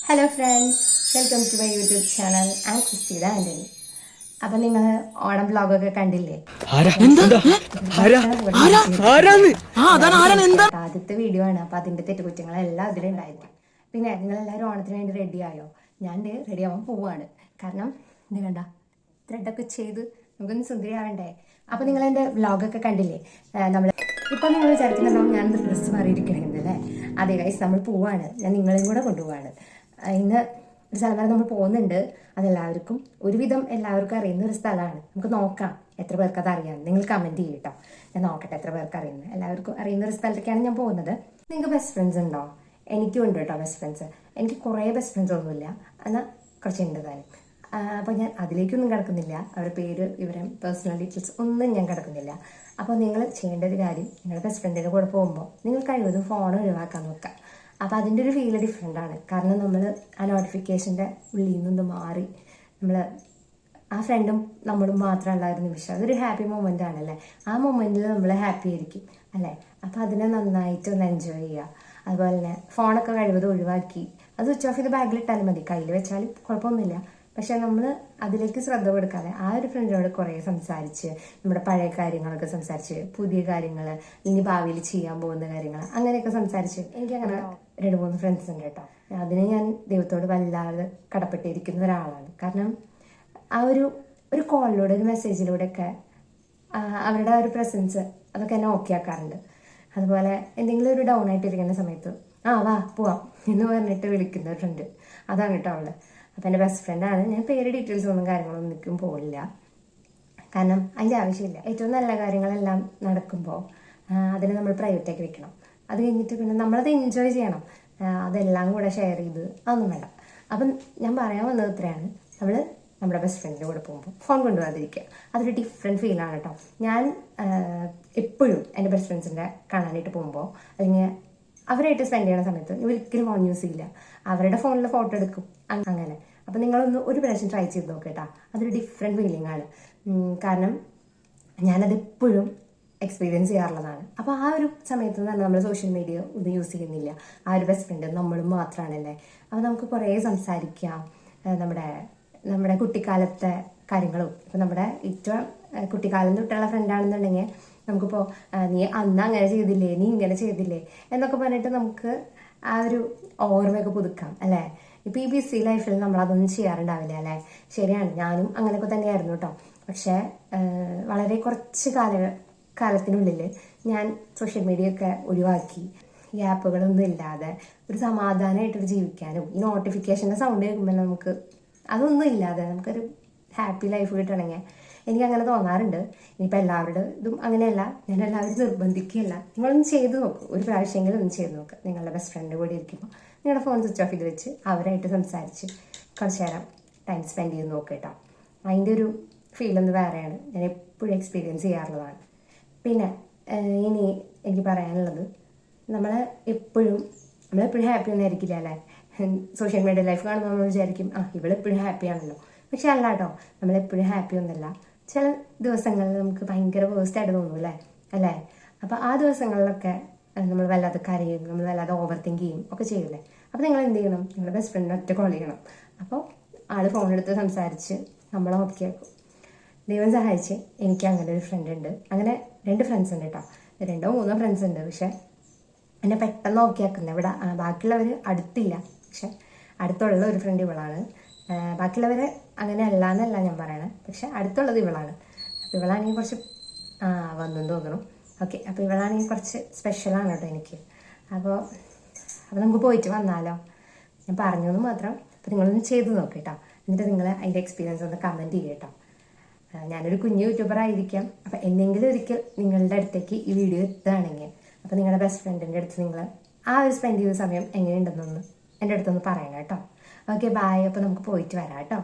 Hello friends, welcome to my YouTube channel. And Christina Antony. അപ്പം നിങ്ങൾ ഓണം വ്ളോഗൊക്കെ കണ്ടില്ലേ? ആദ്യത്തെ വീഡിയോ ആണ്. അപ്പം അതിൻ്റെ തെറ്റുകുറ്റങ്ങളെല്ലാം അതിലുണ്ടായിരിക്കും. പിന്നെ നിങ്ങളെല്ലാവരും ഓണത്തിന് വേണ്ടി റെഡി ആയോ? ഞാൻ റെഡി ആവാൻ പോവാണ്. കാരണം ഇത് കണ്ട ത്രെഡൊക്കെ ചെയ്ത് നമുക്കൊന്ന് സുന്ദരിയാവണ്ടേ. അപ്പം നിങ്ങൾ എൻ്റെ വ്ളോഗൊക്കെ കണ്ടില്ലേ? നമ്മൾ ഇപ്പം നിങ്ങൾ വിചാരിക്കുന്നുണ്ടാവും ഞാൻ ഡ്രസ്സ് മാറിയിരിക്കണമെന്നല്ലേ? അതെ ഗൈസ്, നമ്മൾ പോവാണ്. ഞാൻ നിങ്ങളെയും കൂടെ കൊണ്ടുപോവാണ്. ഇന്ന് ഒരു സ്ഥലം വരെ നമ്മൾ പോകുന്നുണ്ട്. അതെല്ലാവർക്കും ഒരുവിധം എല്ലാവർക്കും അറിയുന്ന ഒരു സ്ഥലമാണ്. നമുക്ക് നോക്കാം എത്ര പേർക്ക് അത് അറിയാം. നിങ്ങൾ കമൻറ്റ് ചെയ്യും കേട്ടോ. ഞാൻ നോക്കട്ടെ എത്ര പേർക്ക് അറിയുന്നത്. എല്ലാവർക്കും അറിയുന്ന ഒരു സ്ഥലത്തേക്കാണ് ഞാൻ പോകുന്നത്. നിങ്ങൾക്ക് ബെസ്റ്റ് ഫ്രണ്ട്സ് ഉണ്ടോ? എനിക്കും ഉണ്ട് കേട്ടോ ബെസ്റ്റ് ഫ്രണ്ട്സ്. എനിക്ക് കുറേ ബെസ്റ്റ് ഫ്രണ്ട്സ് ഒന്നുമില്ല, എന്നാൽ കുറച്ചുണ്ട് താനും. അപ്പോൾ ഞാൻ അതിലേക്കൊന്നും കിടക്കുന്നില്ല. അവരുടെ പേര്, ഇവരെ പേഴ്സണൽ ഡീറ്റെയിൽസ് ഒന്നും ഞാൻ കിടക്കുന്നില്ല. അപ്പോൾ നിങ്ങൾ ചെയ്യേണ്ട ഒരു കാര്യം, നിങ്ങളുടെ ബെസ്റ്റ് ഫ്രണ്ടിൻ്റെ കൂടെ പോകുമ്പോൾ നിങ്ങൾ കഴിവതും ഫോൺ ഒഴിവാക്കാൻ നോക്കുക. അപ്പോൾ അതിൻ്റെ ഒരു ഫീല് ഡിഫറെൻ്റ് ആണ്. കാരണം നമ്മൾ ആ നോട്ടിഫിക്കേഷൻ്റെ ഉള്ളിൽ നിന്ന് മാറി നമ്മൾ ആ ഫ്രണ്ടും നമ്മളും മാത്രമുള്ള ഒരു നിമിഷം, അതൊരു ഹാപ്പി മൊമെൻ്റ് ആണല്ലേ. ആ മൊമെൻറ്റിൽ നമ്മൾ ഹാപ്പി ആയിരിക്കും അല്ലേ. അപ്പോൾ അതിനെ നന്നായിട്ട് ഒന്ന് എൻജോയ് ചെയ്യുക. അതുപോലെ തന്നെ ഫോണൊക്കെ കഴിവതും ഒഴിവാക്കി അത് സ്വിച്ച് ഓഫ് ചെയ്ത് ബാഗിലിട്ടാലും മതി. കയ്യിൽ വെച്ചാലും കുഴപ്പമൊന്നുമില്ല. പക്ഷെ നമ്മൾ അതിലേക്ക് ശ്രദ്ധ കൊടുക്കാതെ ആ ഒരു ഫ്രണ്ടിനോട് കുറേ സംസാരിച്ച് നമ്മുടെ പഴയ കാര്യങ്ങളൊക്കെ സംസാരിച്ച്, പുതിയ കാര്യങ്ങൾ, ഇനി ഭാവിയിൽ ചെയ്യാൻ പോകുന്ന കാര്യങ്ങൾ, അങ്ങനെയൊക്കെ സംസാരിച്ച് എനിക്കങ്ങനെ 2-3 ഫ്രണ്ട്സ് ഉണ്ട് കേട്ടോ. അതിന് ഞാൻ ദൈവത്തോട് വല്ലാതെ കടപ്പെട്ടിരിക്കുന്ന ഒരാളാണ്. കാരണം ആ ഒരു കോളിലൂടെ, ഒരു മെസ്സേജിലൂടെയൊക്കെ അവരുടെ ആ ഒരു പ്രസൻസ് അതൊക്കെ എന്നെ ഓക്കെ ആക്കാറുണ്ട്. അതുപോലെ എന്തെങ്കിലും ഒരു ഡൗൺ ആയിട്ടിരിക്കുന്ന സമയത്ത് വാ പോവാം എന്ന് പറഞ്ഞിട്ട് വിളിക്കുന്ന ഒരു ഫ്രണ്ട്, അതാണ് കേട്ടോ അവള്. അപ്പം എൻ്റെ ബെസ്റ്റ് ഫ്രണ്ടാണ്. ഞാൻ പേര് ഡീറ്റെയിൽസ് ഒന്നും കാര്യങ്ങളൊന്നും നിൽക്കും പോകില്ല, കാരണം അതിൻ്റെ ആവശ്യമില്ല. ഏറ്റവും നല്ല കാര്യങ്ങളെല്ലാം നടക്കുമ്പോൾ അതിനെ നമ്മൾ പ്രൈവറ്റാക്കി വെക്കണം. അത് കഴിഞ്ഞിട്ട് പിന്നെ നമ്മളത് എൻജോയ് ചെയ്യണം. അതെല്ലാം കൂടെ ഷെയർ ചെയ്ത് അതൊന്നും വേണ്ട. അപ്പം ഞാൻ പറയാൻ വന്നത് ഇത്രയാണ്. നമ്മൾ നമ്മുടെ ബെസ്റ്റ് ഫ്രണ്ടിൻ്റെ കൂടെ പോകുമ്പോൾ ഫോൺ കൊണ്ടുപോകാതിരിക്കുക. അതൊരു ഡിഫറെൻറ്റ് ഫീലാണ് കേട്ടോ. ഞാൻ എപ്പോഴും എൻ്റെ ബെസ്റ്റ് ഫ്രണ്ട്സിൻ്റെ കാണാനായിട്ട് പോകുമ്പോൾ അല്ലെങ്കിൽ അവരായിട്ട് സ്പെൻഡ് ചെയ്യുന്ന സമയത്ത് ഒരിക്കലും ഫോൺ യൂസ് ചെയ്യില്ല. അവരുടെ ഫോണിൽ ഫോട്ടോ എടുക്കും അങ്ങനെ. അപ്പം നിങ്ങളൊന്ന് ഒരു പ്രാവശ്യം ട്രൈ ചെയ്ത് നോക്കേട്ടാ. അതൊരു ഡിഫറെൻറ്റ് ഫീലിംഗ് ആണ്. കാരണം ഞാനതെപ്പോഴും എക്സ്പീരിയൻസ് ചെയ്യാറുള്ളതാണ്. അപ്പോൾ ആ ഒരു സമയത്ത് എന്ന് പറഞ്ഞാൽ നമ്മൾ സോഷ്യൽ മീഡിയ ഒന്നും യൂസ് ചെയ്യുന്നില്ല. ആ ഒരു ബെസ്റ്റ് ഫ്രണ്ട് നമ്മളും മാത്രമാണല്ലേ. അപ്പോൾ നമുക്ക് കുറേ സംസാരിക്കാം. നമ്മുടെ കുട്ടിക്കാലത്തെ കാര്യങ്ങളും, ഇപ്പം നമ്മുടെ ഏറ്റവും കുട്ടിക്കാലം തൊട്ടുള്ള ഫ്രണ്ടാണെന്നുണ്ടെങ്കിൽ നമുക്കിപ്പോൾ നീ അന്ന് അങ്ങനെ ചെയ്തില്ലേ, നീ ഇങ്ങനെ ചെയ്തില്ലേ എന്നൊക്കെ പറഞ്ഞിട്ട് നമുക്ക് ആ ഒരു ഓർമ്മയൊക്കെ പുതുക്കാം അല്ലേ. ഇപ്പം ഈ ബിസി ലൈഫിൽ നമ്മളതൊന്നും ചെയ്യാറുണ്ടാവില്ല അല്ലേ. ശരിയാണ്, ഞാനും അങ്ങനെയൊക്കെ തന്നെയായിരുന്നു കേട്ടോ. പക്ഷേ വളരെ കുറച്ച് കാലത്തിനുള്ളിൽ ഞാൻ സോഷ്യൽ മീഡിയ ഒക്കെ ഒഴിവാക്കി. ഈ ആപ്പുകളൊന്നും ഇല്ലാതെ ഒരു സമാധാനമായിട്ടൊരു ജീവിക്കാനും, ഈ നോട്ടിഫിക്കേഷൻ്റെ സൗണ്ട് കേൾക്കുമ്പോൾ നമുക്ക് അതൊന്നും ഇല്ലാതെ നമുക്കൊരു ഹാപ്പി ലൈഫ് കിട്ടണമെങ്കിൽ എനിക്കങ്ങനെ തോന്നാറുണ്ട്. ഇനിയിപ്പോൾ എല്ലാവരുടെ ഇതും അങ്ങനെയല്ല, ഞാൻ എല്ലാവരും നിർബന്ധിക്കുകയല്ല. നിങ്ങളൊന്ന് ചെയ്ത് നോക്കും, ഒരു പ്രാവശ്യമെങ്കിലും ഒന്ന് ചെയ്ത് നോക്കുക. നിങ്ങളുടെ ബെസ്റ്റ് ഫ്രണ്ട് കൂടി ഇരിക്കുമ്പോൾ നിങ്ങളുടെ ഫോൺ സ്വിച്ച് ഓഫ് ചെയ്ത് വെച്ച് അവരായിട്ട് സംസാരിച്ച് കുറച്ച് നേരം ടൈം സ്പെൻഡ് ചെയ്ത് നോക്കുക കേട്ടോ. അതിൻ്റെ ഒരു ഫീലൊന്ന് വേറെയാണ്. ഞാൻ എപ്പോഴും എക്സ്പീരിയൻസ് ചെയ്യാറുള്ളതാണ്. പിന്നെ ഇനി എനിക്ക് പറയാനുള്ളത്, നമ്മളെപ്പോഴും ഹാപ്പി ഒന്നും ആയിരിക്കില്ല അല്ലേ. സോഷ്യൽ മീഡിയ ലൈഫ് കാണുമ്പോൾ നമ്മൾ വിചാരിക്കും ഇവളെപ്പോഴും ഹാപ്പിയാണല്ലോ. പക്ഷെ അല്ല കേട്ടോ, നമ്മളെപ്പോഴും ഹാപ്പി ഒന്നുമല്ല. ചില ദിവസങ്ങളിൽ നമുക്ക് ഭയങ്കര വേഴ്സ്റ്റായിട്ട് തോന്നും അല്ലേ. അപ്പോൾ ആ ദിവസങ്ങളിലൊക്കെ നമ്മൾ വല്ലാതെ കരയും, നമ്മൾ വല്ലാതെ ഓവർ തിങ്ക് ചെയ്യും ഒക്കെ ചെയ്യില്ലേ. അപ്പോൾ നിങ്ങൾ എന്ത് ചെയ്യണം? നിങ്ങളുടെ ബെസ്റ്റ് ഫ്രണ്ടിനെ ഒറ്റ കോൾ ചെയ്യണം. അപ്പോൾ ആൾ ഫോണെടുത്ത് സംസാരിച്ച് നമ്മളെ ഓക്കെ ആക്കും. ദൈവം സഹായിച്ച് എനിക്ക് അങ്ങനെ ഒരു ഫ്രണ്ട് ഉണ്ട്. അങ്ങനെ 2 ഫ്രണ്ട്സ് ഉണ്ട് കേട്ടോ. 2-3 ഫ്രണ്ട്സ് ഉണ്ട്. പക്ഷെ എന്നെ പെട്ടെന്ന് ഓക്കെ ആക്കുന്നത് ഇവിടെ ബാക്കിയുള്ളവർ അടുത്തില്ല. പക്ഷെ അടുത്തുള്ള ഒരു ഫ്രണ്ട് ഇവളാണ്. ബാക്കിയുള്ളവർ അങ്ങനെ അല്ല എന്നല്ല ഞാൻ പറയണത്, പക്ഷെ അടുത്തുള്ളത് ഇവളാണ്. അപ്പോൾ ഇവളാണെങ്കിൽ കുറച്ച് വന്നെന്ന് തോന്നണം. ഓക്കെ, അപ്പോൾ ഇവളാണെങ്കിൽ കുറച്ച് സ്പെഷ്യലാണ് കേട്ടോ എനിക്ക്. അപ്പോൾ നമുക്ക് പോയിട്ട് വന്നാലോ? ഞാൻ പറഞ്ഞു എന്ന് മാത്രം. അപ്പോൾ നിങ്ങളൊന്ന് ചെയ്ത് നോക്ക് കേട്ടോ. എന്നിട്ട് നിങ്ങൾ അതിൻ്റെ എക്സ്പീരിയൻസ് ഒന്ന് കമൻറ്റ് ചെയ്യുക കേട്ടോ. ഞാനൊരു കുഞ്ഞു യൂട്യൂബർ ആയിരിക്കാം. അപ്പോൾ എന്തെങ്കിലും ഒരിക്കൽ നിങ്ങളുടെ അടുത്തേക്ക് ഈ വീഡിയോ എത്തുകയാണെങ്കിൽ, അപ്പോൾ നിങ്ങളുടെ ബെസ്റ്റ് ഫ്രണ്ടിൻ്റെ അടുത്ത് നിങ്ങൾ ആ ഒരു സ്പെൻഡ് ചെയ്ത സമയം എങ്ങനെയുണ്ടെന്നൊന്ന് എൻ്റെ അടുത്തൊന്ന് പറയണം കേട്ടോ. Okay, bye. അപ്പോൾ നമുക്ക് പോയിട്ട് വരാം കേട്ടോ.